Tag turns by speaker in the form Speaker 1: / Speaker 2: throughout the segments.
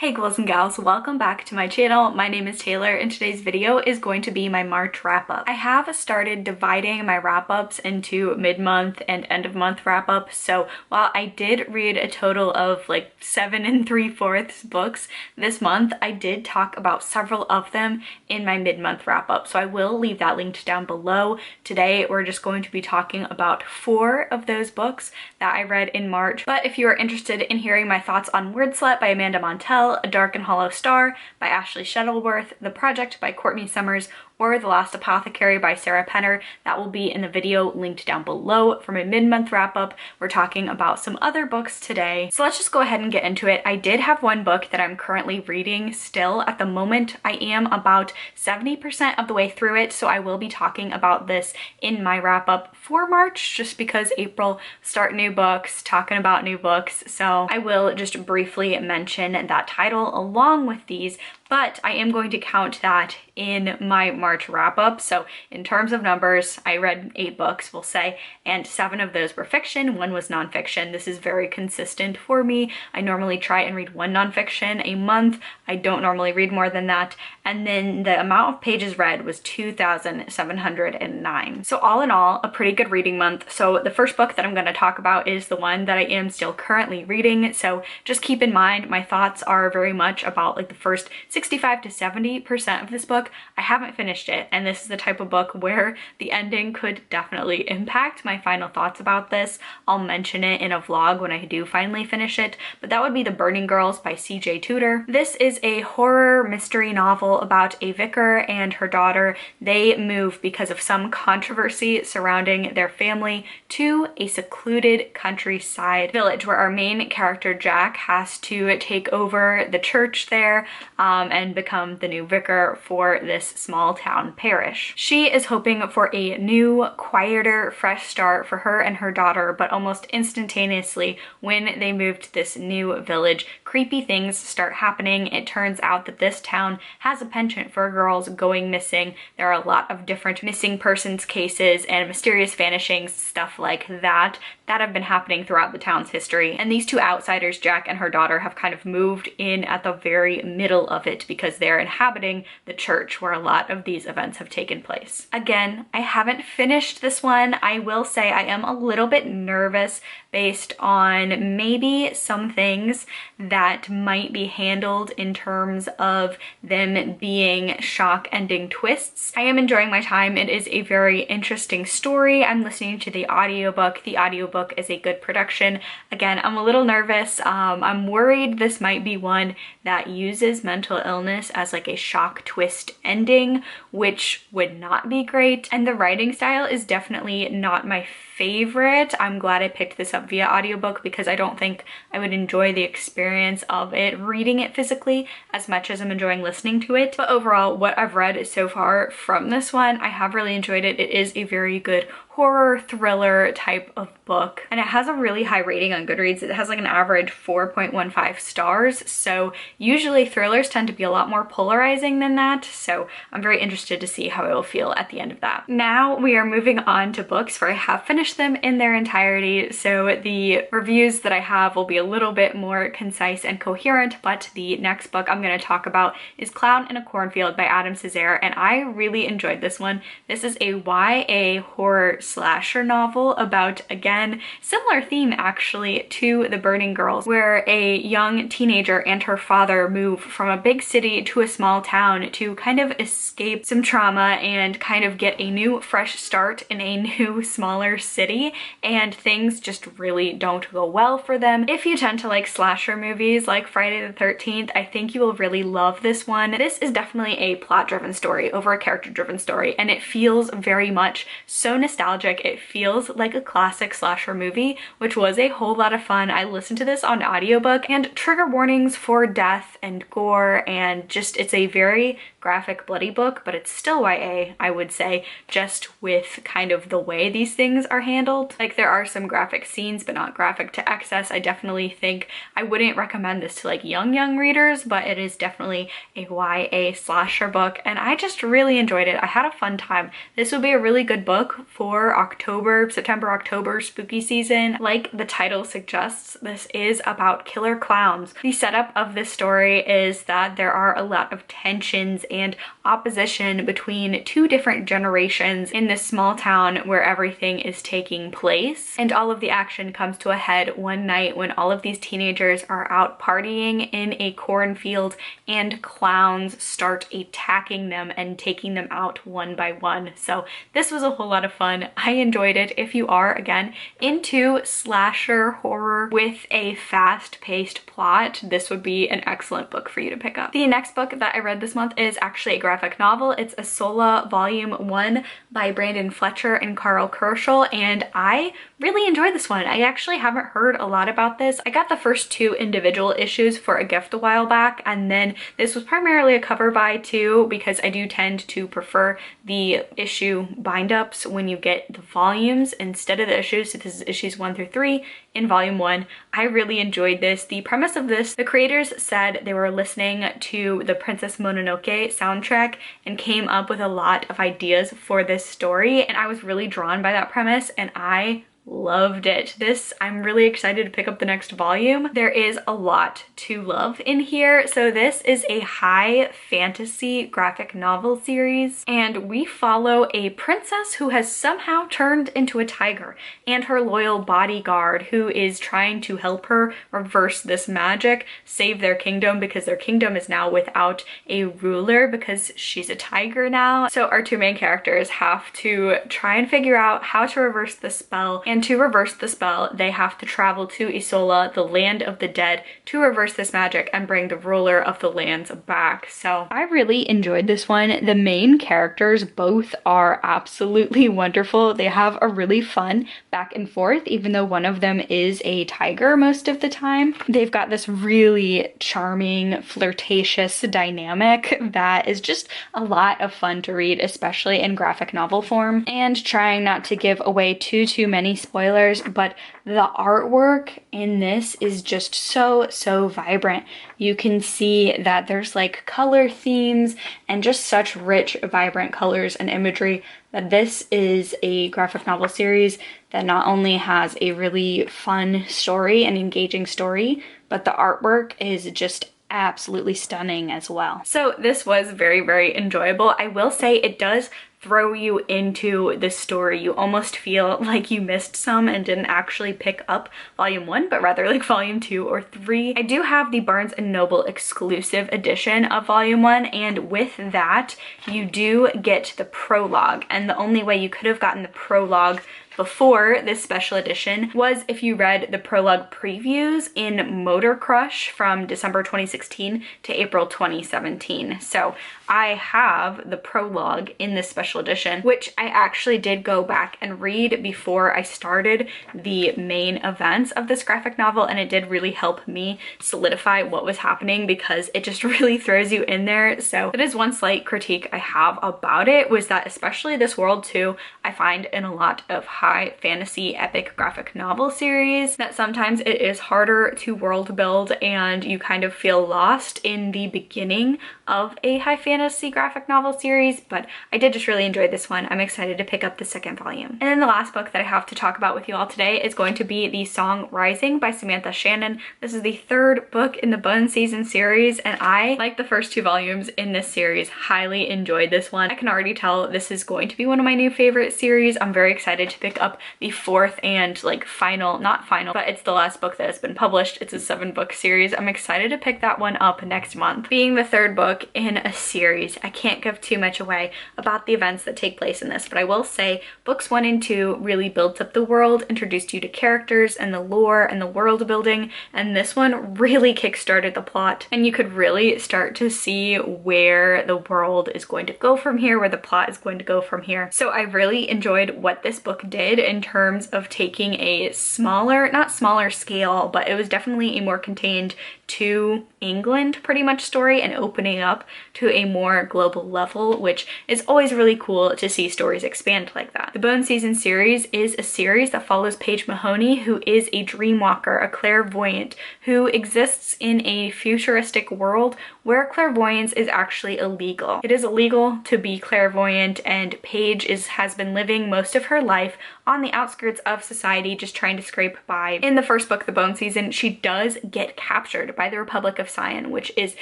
Speaker 1: Hey ghouls and gals, welcome back to my channel. My name is Taylor and today's video is going to be my March wrap-up. I have started dividing my wrap-ups into mid-month and end-of-month wrap-ups, so while I did read a total of like 7 3/4 books this month, I did talk about several of them in my mid-month wrap-up, so I will leave that linked down below. Today we're just going to be talking about 4 of those books that I read in March, but if you are interested in hearing my thoughts on Word Slut by Amanda Montell, A Dark and Hollow Star by Ashley Shuttleworth, The Project by Courtney Summers, or The Last Apothecary by Sarah Penner, that will be in the video linked down below. For my mid-month wrap-up, we're talking about some other books today. So let's just go ahead and get into it. I did have one book that I'm currently reading still at the moment. I am about 70% of the way through it, so I will be talking about this in my wrap-up for March, just because April, start new books, talking about new books. So I will just briefly mention that title along with these, but I am going to count that in my March wrap-up. So in terms of numbers, I read 8 books, we'll say, and 7 of those were fiction, 1 was nonfiction. This is very consistent for me. I normally try and read 1 nonfiction a month. I don't normally read more than that. And then the amount of pages read was 2,709. So all in all, a pretty good reading month. So the first book that I'm going to talk about is the one that I am still currently reading. So just keep in mind, my thoughts are very much about like the first 65 to 70% of this book. I haven't finished it, and this is the type of book where the ending could definitely impact my final thoughts about this. I'll mention it in a vlog when I do finally finish it, but that would be The Burning Girls by C.J. Tudor. This is a horror mystery novel about a vicar and her daughter. They move because of some controversy surrounding their family to a secluded countryside village where our main character Jack has to take over the church there and become the new vicar for this small town parish. She is hoping for a new, quieter, fresh start for her and her daughter, but almost instantaneously when they move to this new village, creepy things start happening. It turns out that this town has a penchant for girls going missing. There are a lot of different missing persons cases and mysterious vanishings, stuff like that have been happening throughout the town's history. And these 2 outsiders, Jack and her daughter, have kind of moved in at the very middle of it because they're inhabiting the church where a lot of these events have taken place. Again, I haven't finished this one. I will say I am a little bit nervous based on maybe some things that might be handled in terms of them being shock ending twists. I am enjoying my time. It is a very interesting story. I'm listening to the audiobook. The audiobook is a good production. Again, I'm a little nervous. I'm worried this might be one that uses mental illness as like a shock twist ending, which would not be great. And the writing style is definitely not my favorite. I'm glad I picked this up via audiobook because I don't think I would enjoy the experience of it reading it physically as much as I'm enjoying listening to it. But overall, what I've read so far from this one, I have really enjoyed it. It is a very good horror thriller type of book, and it has a really high rating on Goodreads. It has like an average 4.15 stars, so usually thrillers tend to be a lot more polarizing than that, so I'm very interested to see how it will feel at the end of that. Now we are moving on to books where I have finished them in their entirety, so the reviews that I have will be a little bit more concise and coherent, but the next book I'm going to talk about is Clown in a Cornfield by Cesare, and I really enjoyed this one. This is a YA horror slasher novel about, again, similar theme actually to The Burning Girls, where a young teenager and her father move from a big city to a small town to kind of escape some trauma and kind of get a new fresh start in a new smaller city, and things just really don't go well for them. If you tend to like slasher movies like Friday the 13th, I think you will really love this one. This is definitely a plot-driven story over a character-driven story, and it feels very much so nostalgic. It feels like a classic slasher movie, which was a whole lot of fun. I listened to this on audiobook, and trigger warnings for death and gore, and just it's a very graphic, bloody book, but it's still YA, I would say, just with kind of the way these things are handled. Like, there are some graphic scenes, but not graphic to excess. I definitely think I wouldn't recommend this to like young readers, but it is definitely a YA slasher book, and I just really enjoyed it. I had a fun time. This would be a really good book for for October, September, October spooky season. Like the title suggests, this is about killer clowns. The setup of this story is that there are a lot of tensions and opposition between two different generations in this small town where everything is taking place. And all of the action comes to a head one night when all of these teenagers are out partying in a cornfield and clowns start attacking them and taking them out one by one. So this was a whole lot of fun. I enjoyed it. If you are, again, into slasher horror with a fast-paced plot, this would be an excellent book for you to pick up. The next book that I read this month is actually a graphic novel. It's Isola Volume 1 by Brenden, Fletcher, and Karl Kerschl, and I really enjoyed this one. I actually haven't heard a lot about this. I got the first two individual issues for a gift a while back, and then this was primarily a cover buy too, because I do tend to prefer the issue bind-ups when you get the volumes instead of the issues. So this is issues 1 through 3 in volume 1. I really enjoyed this. The premise of this, the creators said they were listening to the Princess Mononoke soundtrack and came up with a lot of ideas for this story, and I was really drawn by that premise, and I loved it. I'm really excited to pick up the next volume. There is a lot to love in here. So this is a high fantasy graphic novel series, and we follow a princess who has somehow turned into a tiger and her loyal bodyguard who is trying to help her reverse this magic, save their kingdom, because their kingdom is now without a ruler because she's a tiger now. So our two main characters have to try and figure out how to reverse the spell, and to reverse the spell, they have to travel to Isola, the land of the dead, to reverse this magic and bring the ruler of the lands back. So I really enjoyed this one. The main characters both are absolutely wonderful. They have a really fun back and forth, even though one of them is a tiger most of the time. They've got this really charming, flirtatious dynamic that is just a lot of fun to read, especially in graphic novel form. And trying not to give away too many spoilers, but the artwork in this is just so vibrant. You can see that there's like color themes and just such rich, vibrant colors and imagery, that this is a graphic novel series that not only has a really fun story and engaging story, but the artwork is just absolutely stunning as well. So this was very enjoyable. I will say it does throw you into the story. You almost feel like you missed some and didn't actually pick up volume 1, but rather like volume 2 or 3. I do have the Barnes & Noble exclusive edition of volume 1, and with that you do get the prologue, and the only way you could have gotten the prologue before this special edition was if you read the prologue previews in Motor Crush from December 2016 to April 2017. So I have the prologue in this special edition, which I actually did go back and read before I started the main events of this graphic novel, and it did really help me solidify what was happening because it just really throws you in there. So that is one slight critique I have about it, was that especially this world too, I find in a lot of high fantasy epic graphic novel series that sometimes it is harder to world build and you kind of feel lost in the beginning of a high fantasy graphic novel series, but I did just really enjoy this one. I'm excited to pick up the second volume. And then the last book that I have to talk about with you all today is going to be The Song Rising by Samantha Shannon. This is the third book in the Bone Season series, and I, like the first two volumes in this series, highly enjoyed this one. I can already tell this is going to be one of my new favorite series. I'm very excited to pick up the fourth and like final, not final, but it's the last book that has been published. It's a 7-book series. I'm excited to pick that one up next month. Being the third book in a series, I can't give too much away about the events that take place in this, but I will say books 1 and 2 really built up the world, introduced you to characters and the lore and the world building, and this one really kickstarted the plot, and you could really start to see where the world is going to go from here, where the plot is going to go from here. So I really enjoyed what this book did in terms of taking a smaller, not smaller scale, but it was definitely a more contained to England pretty much story and opening up to a more global level, which is always really cool to see stories expand like that. The Bone Season series is a series that follows Paige Mahoney, who is a dreamwalker, a clairvoyant, who exists in a futuristic world where clairvoyance is actually illegal. It is illegal to be clairvoyant, and Paige has been living most of her life on the outskirts of society, just trying to scrape by. In the first book, The Bone Season, she does get captured by the Republic of Sion, which is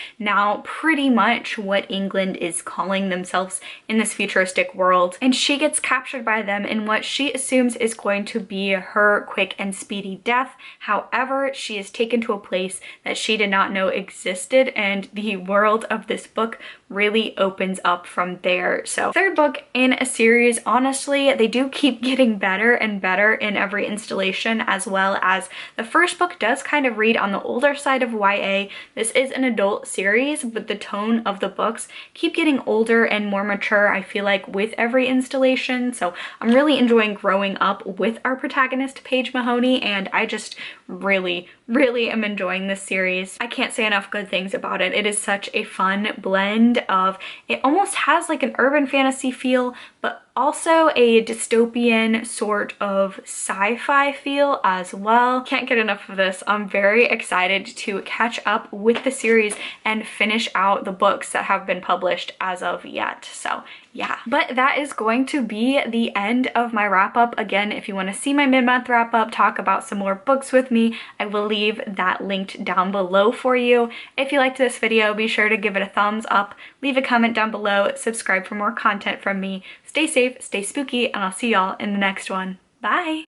Speaker 1: now pretty much what England is calling themselves in this futuristic world. And she gets captured by them in what she assumes is going to be her quick and speedy death. However, she is taken to a place that she did not know existed, and the world of this book really opens up from there. So third book in a series. Honestly, they do keep getting better and better in every installation, as well as the first book does kind of read on the older side of YA. This is an adult series, but the tone of the books keep getting older and more mature, I feel like, with every installation. So I'm really enjoying growing up with our protagonist, Paige Mahoney, and I just really am enjoying this series. I can't say enough good things about it. It is such a fun blend of, it almost has like an urban fantasy feel, but also a dystopian sort of sci-fi feel as well. Can't get enough of this. I'm very excited to catch up with the series and finish out the books that have been published as of yet. So yeah, but that is going to be the end of my wrap up. Again, if you want to see my mid-month wrap up, talk about some more books with me, I will leave that linked down below for you. If you liked this video, be sure to give it a thumbs up, leave a comment down below, subscribe for more content from me. Stay safe, stay spooky, and I'll see y'all in the next one. Bye!